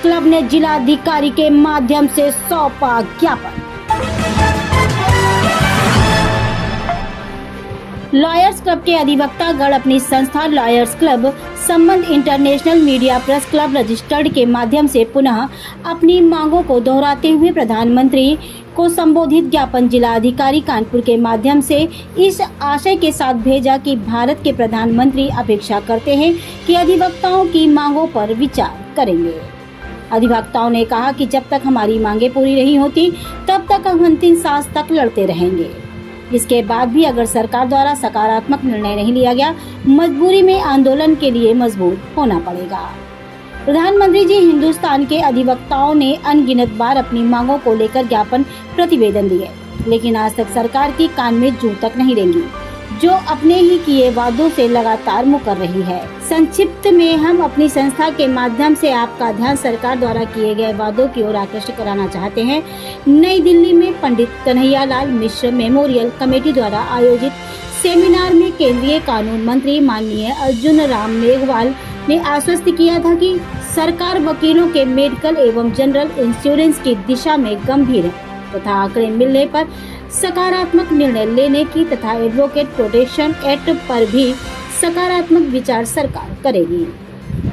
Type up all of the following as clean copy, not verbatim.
Club ने जिलाधिकारी के माध्यम से सौंपा ज्ञापन। लॉयर्स क्लब के अधिवक्ता गण अपनी संस्था लॉयर्स क्लब संबंध international media press club registered के माध्यम से पुनः अपनी मांगों को दोहराते हुए प्रधानमंत्री को संबोधित ज्ञापन जिलाधिकारी कानपुर के माध्यम से इस आशय के साथ भेजा कि भारत के प्रधानमंत्री अपेक्षा करते हैं कि अधिवक्ताओं की मांगों पर विचार करेंगे। अधिवक्ताओं ने कहा कि जब तक हमारी मांगें पूरी नहीं होती तब तक हम अंतिम सांस तक लड़ते रहेंगे। इसके बाद भी अगर सरकार द्वारा सकारात्मक निर्णय नहीं लिया गया, मजबूरी में आंदोलन के लिए मजबूर होना पड़ेगा। प्रधानमंत्री जी हिंदुस्तान के अधिवक्ताओं ने अनगिनत बार अपनी मांगों को लेकर ज्ञापन प्रतिवेदन दिए, लेकिन आज तक सरकार की कान में जू तक नहीं रेंगी, जो अपने ही किए वादों से लगातार मुकर रही है। संक्षिप्त में हम अपनी संस्था के माध्यम से आपका ध्यान सरकार द्वारा किए गए वादों की ओर आकृष्ट कराना चाहते हैं। नई दिल्ली में पंडित कन्हैयालाल मिश्र मेमोरियल कमेटी द्वारा आयोजित सेमिनार में केंद्रीय कानून मंत्री माननीय अर्जुन राम मेघवाल ने आश्वस्त किया था कि सरकार वकीलों के मेडिकल एवं जनरल इंश्योरेंस की दिशा में गंभीर है तथा आंकड़े मिलने पर सकारात्मक निर्णय लेने की तथा एडवोकेट प्रोटेक्शन एक्ट पर भी सकारात्मक विचार सरकार करेगी।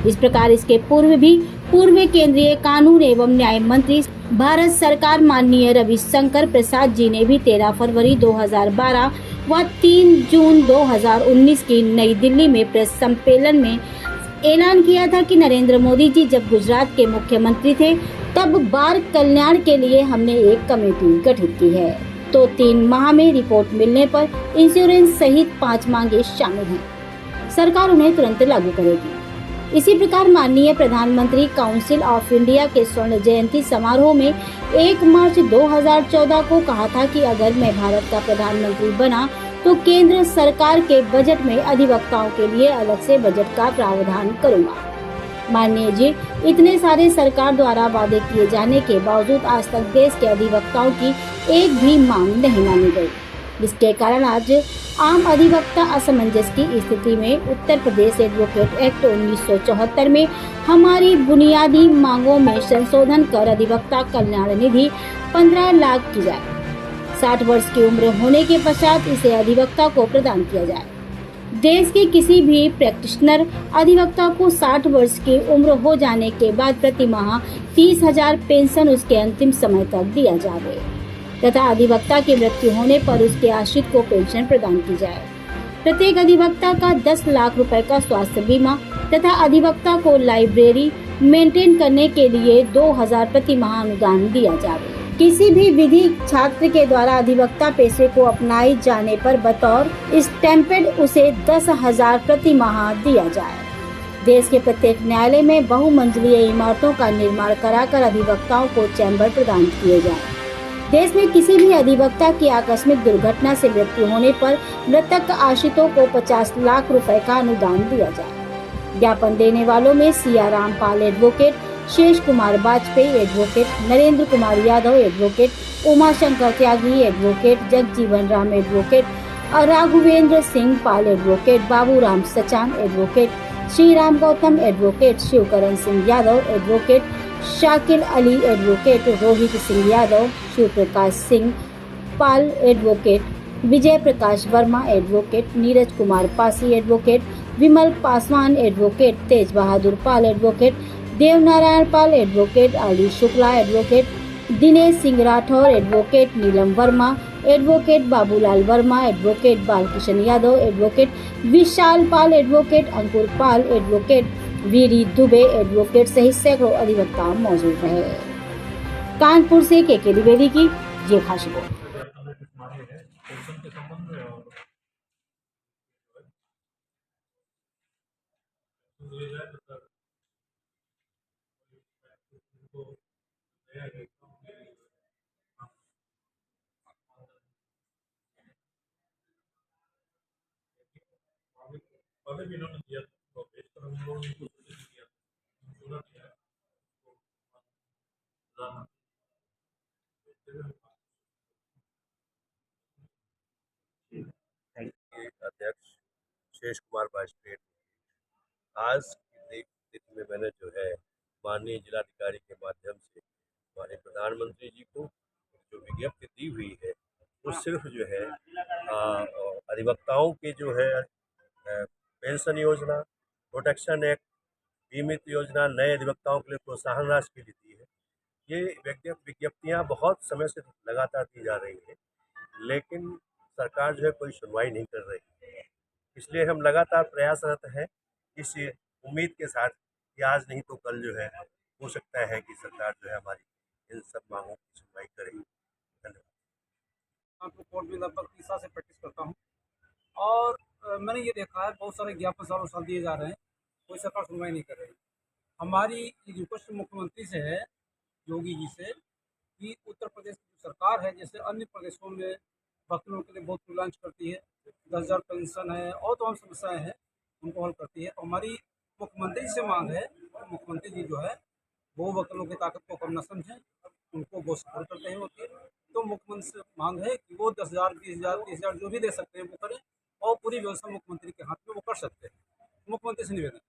इस प्रकार इसके पूर्व केंद्रीय कानून एवं न्याय मंत्री भारत सरकार माननीय रविशंकर प्रसाद जी ने भी 13 फरवरी 2012 व 3 जून 2019 की नई दिल्ली में प्रेस सम्मेलन में ऐलान किया था कि नरेंद्र मोदी जी जब गुजरात के मुख्यमंत्री थे तब बार कल्याण के लिए हमने एक कमेटी गठित की है, तो 3 माह में रिपोर्ट मिलने पर इंश्योरेंस सहित 5 मांगे शामिल हैं। सरकार उन्हें तुरंत लागू करेगी। इसी प्रकार माननीय प्रधानमंत्री काउंसिल ऑफ इंडिया के स्वर्ण जयंती समारोह में 1 मार्च 2014 को कहा था कि अगर मैं भारत का प्रधानमंत्री बना तो केंद्र सरकार के बजट में अधिवक्ताओं के लिए अलग से बजट का प्रावधान करूंगा। माननीय जी, इतने सारे सरकार द्वारा वादे किए जाने के बावजूद आज तक देश के अधिवक्ताओं की एक भी मांग नहीं मानी गई, जिसके कारण आज आम अधिवक्ता असमंजस की स्थिति में उत्तर प्रदेश एडवोकेट एक्ट 1974 में हमारी बुनियादी मांगों में संशोधन कर अधिवक्ता कल्याण निधि 15 लाख की जाए। 60 वर्ष की उम्र होने के पश्चात इसे अधिवक्ता को प्रदान किया जाए। देश के किसी भी प्रैक्टिशनर अधिवक्ता को 60 वर्ष की उम्र हो जाने के बाद प्रति माह 30,000 पेंशन उसके अंतिम समय तक दिया जाए तथा अधिवक्ता की मृत्यु होने पर उसके आश्रित को पेंशन प्रदान की जाए। प्रत्येक अधिवक्ता का 10 लाख रुपए का स्वास्थ्य बीमा तथा अधिवक्ता को लाइब्रेरी मेंटेन करने के लिए 2,000 प्रति माह अनुदान दिया जाए। किसी भी विधि छात्र के द्वारा अधिवक्ता पेशे को अपनाए जाने पर बतौर स्टैम्पेड उसे 10,000 प्रति माह दिया जाए। देश के प्रत्येक न्यायालय में बहुमंजिलीय इमारतों का निर्माण कराकर अधिवक्ताओं को चैम्बर प्रदान किए जाए। देश में किसी भी अधिवक्ता की आकस्मिक दुर्घटना से मृत्यु होने पर मृतक आश्रितों को 50 लाख रुपए का अनुदान दिया जाए। ज्ञापन देने वालों में Siyaram Pal advocate, Shesh Kumar Vajpayee advocate, Narendra Kumar Yadav advocate, Umashankar Tyagi advocate, Jagjivan Ram advocate, Raghvendra Singh Pal advocate, Baburam Sachan advocate, Shriram Gautam advocate, Shivkaran Singh Yadav advocate, Shakil Ali advocate, Rohit Singh Yadav, Shiv Prakash Singh Pal advocate, Vijay Prakash Verma advocate, Neeraj Kumar Pasi advocate, Vimal Paswan advocate, Tej Bahadur Pal advocate, Devnarayan Pal advocate, Aali Shukla advocate, Dinesh Singh Rathore advocate, Neelam Verma advocate, Babulal Verma advocate, Balkishan Yadav advocate, विशाल पाल एडवोकेट, अंकुर पाल एडवोकेट, वीरी दुबे एडवोकेट सहित सैकड़ों अधिवक्ता मौजूद रहे। कानपुर से के द्विवेदी की ये खास रिपोर्ट। पहले भी इन्होंने दिया था तो बेशतर हम लोगों ने कुछ दिया पूरा दिया अध्यक्ष शेष कुमार वाजपेयी आज की डेट में मैंने जो है माननीय जिलाधिकारी के माध्यम से हमारे प्रधानमंत्री जी को जो विज्ञप्ति दी हुई है वो सिर्फ जो है अधिवक्ताओं के जो है पेंशन योजना, प्रोटेक्शन एक्ट, बीमित योजना नए अधिवक्ताओं के लिए प्रोत्साहन राशि के लिए दी है। ये विज्ञप्तियाँ बहुत समय से लगातार दी जा रही हैं, लेकिन सरकार जो है कोई सुनवाई नहीं कर रही है। इसलिए हम लगातार प्रयासरत हैं इस उम्मीद के साथ कि आज नहीं तो कल जो है हो सकता है कि सरकार जो है हमारी इन सब मांगों की सुनवाई करेगी। धन्यवाद। तो कोर्ट में लगभग 30 साल से प्रैक्टिस करता हूँ और मैंने ये देखा है बहुत सारे ज्ञापन सालों साल दिए जा रहे हैं, कोई सरकार सुनवाई नहीं कर रही। हमारी रिक्वेस्ट मुख्यमंत्री से है, योगी जी से, कि उत्तर प्रदेश की जो सरकार है जैसे अन्य प्रदेशों में वकीलों के लिए बहुत लॉन्च करती है, 10,000 पेंशन है और तमाम समस्याएँ हैं उनको हल करती है। तो हमारी मुख्यमंत्री से मांग है, मुख्यमंत्री जी जो है वो वकीलों की ताकत को कम न समझें, उनको वो सपोर्ट करते हैं वकील। तो मुख्यमंत्री से मांग है कि वो 10,000, 20,000, 30,000 जो भी दे सकते हैं वो करें और पूरी व्यवस्था मुख्यमंत्री के हाथ में वो कर सकते हैं। मुख्यमंत्री से निवेदन।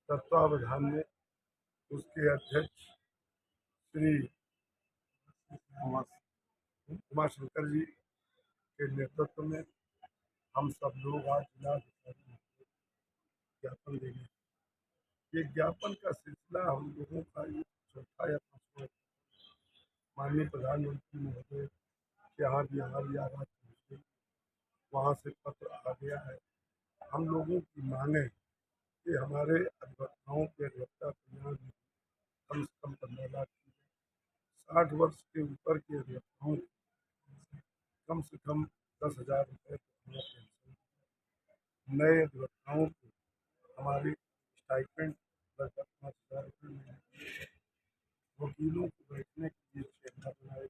तत्वावधान में उसके अध्यक्ष श्री उमा शंकर जी के नेतृत्व में हम सब लोग आज जिलाधिकारी को ज्ञापन देंगे। ये ज्ञापन का सिलसिला हम लोगों का ये चौथा या पांचवा माननीय प्रधानमंत्री महोदय के यहाँ भी हमारी आवाज़ पहुँच गई, वहाँ से पत्र आ गया है। हम लोगों की मांगे कि हमारे अधिवक्ताओं के अधिवक्ता कल्याण में कम से कम 15 लाख की 60 वर्ष के ऊपर के अधिवक्ताओं कम से कम 10,000 रुपये पेंशन, नए अधिवक्ताओं को हमारी स्टाइपेंड लगभग 5,000 रुपये मिलेंगे, वकीलों को बैठने के लिए चेहरा बनाए।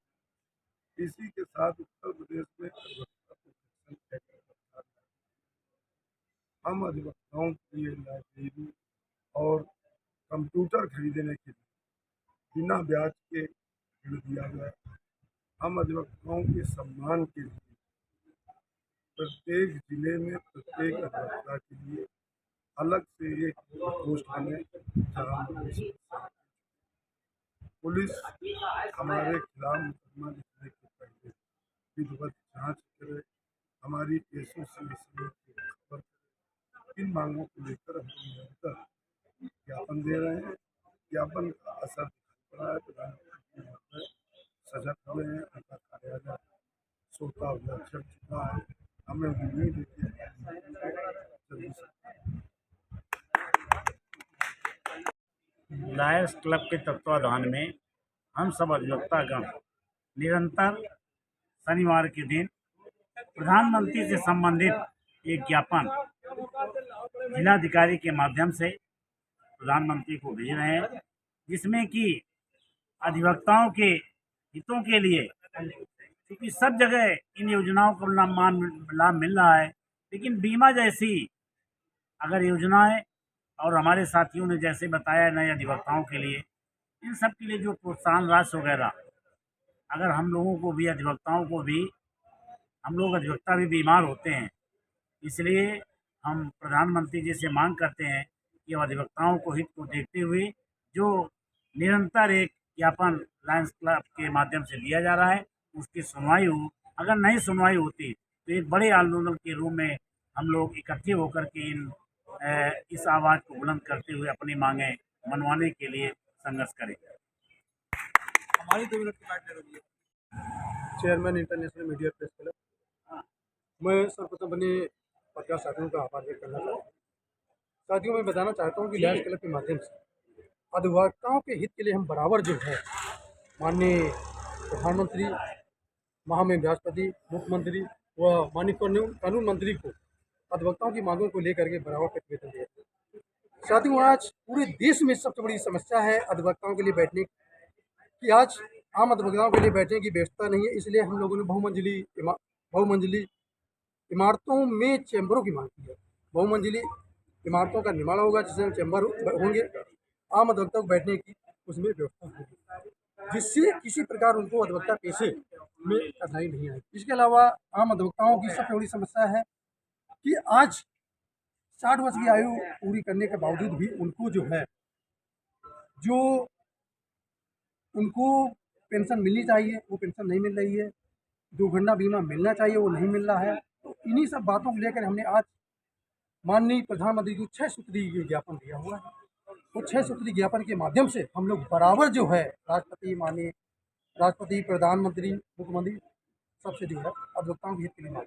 इसी के साथ उत्तर प्रदेश में अधिवक्ता प्रोटेक्शन एक्ट, हम अधिवक्ताओं के लिए लाइब्रेरी और कंप्यूटर खरीदने के लिए बिना ब्याज के ऋण दिया गया। हम अधिवक्ताओं के सम्मान के लिए प्रत्येक जिले में प्रत्येक अधिवक्ता के लिए अलग से एक पोस्ट बने, जहाँ पुलिस हमारे खिलाफ मुकदमा लिखने के पहले विधिवत जांच करे, हमारी एसोसिएशन की खबर करे। इन मांगों को लेकर हम निरंतर ज्ञापन दे रहे हैं। ज्ञापन का असर पड़ा है, प्रधानमंत्री महोदय सजग हुए हैं, उनका कार्यालय सोता हुआ चल चुका है। हमें उम्मीद है कि लायर्स क्लब के तत्वाधान में हम सब अधिवक्तागण निरंतर शनिवार के दिन प्रधानमंत्री से संबंधित एक ज्ञापन जिलाधिकारी के माध्यम से प्रधानमंत्री को भेज रहे हैं, जिसमें कि अधिवक्ताओं के हितों के लिए, क्योंकि सब जगह इन योजनाओं को लाभ मिल रहा है, लेकिन बीमा जैसी अगर योजनाएं और हमारे साथियों ने जैसे बताया नए अधिवक्ताओं के लिए, इन सब के लिए जो प्रोत्साहन राशि वगैरह, अगर हम लोगों को भी, अधिवक्ताओं को भी, हम लोग अधिवक्ता भी बीमार होते हैं, इसलिए हम प्रधानमंत्री जी से मांग करते हैं कि अधिवक्ताओं को हित को देखते हुए जो निरंतर एक ज्ञापन लायंस क्लब के माध्यम से दिया जा रहा है उसकी सुनवाई हो। अगर नहीं सुनवाई होती तो एक बड़े आंदोलन के रूप में हम लोग इकट्ठे होकर के इस आवाज़ को बुलंद करते हुए अपनी मांगें मनवाने के लिए संघर्ष करेंगे। हमारी 2 मिनट की बात है। Chairman international media press club. मैं सर्वप्रथम अपने पत्रकार साथियों का आभार व्यक्त करना चाहता हूँ। साथियों, मैं बताना चाहता हूँ कि लायर्स क्लब के माध्यम से अधिवक्ताओं के हित के लिए हम बराबर जो है माननीय प्रधानमंत्री, महामहिम राष्ट्रपति, मुख्यमंत्री व माननीय कानून मंत्री को अधिवक्ताओं की मांगों को लेकर के बराबर प्रतिवेदन दिया। साथियों, आज पूरे देश में सबसे बड़ी समस्या है अधिवक्ताओं के लिए बैठने की। आज आम अधिवक्ताओं के लिए बैठने की व्यवस्था नहीं है, इसलिए हम लोगों ने बहुमंजिली इमारतों में चैम्बरों की मांग की है। बहुमंजिली इमारतों का निर्माण होगा जिसमें चैम्बर होंगे, आम अधिवक्ता को बैठने की उसमें व्यवस्था होगी, जिससे किसी प्रकार उनको अधिवक्ता पेशे में कठिनाई नहीं आएगी। इसके अलावा आम अधिवक्ताओं की सबसे बड़ी समस्या है कि आज 60 वर्ष की आयु पूरी करने के बावजूद भी उनको जो है जो उनको पेंशन मिलनी चाहिए वो पेंशन नहीं मिल रही है, दुर्घटना बीमा मिलना चाहिए वो नहीं मिल रहा है। तो इन्हीं सब बातों को लेकर हमने आज माननीय प्रधानमंत्री को 6 सूत्रीय ज्ञापन दिया हुआ है। तो 6 सूत्रीय ज्ञापन के माध्यम से हम लोग बराबर जो है राष्ट्रपति, माननीय राष्ट्रपति, प्रधानमंत्री, मुख्यमंत्री सबसे जो है अधिवक्ताओं के हित के लिए मांग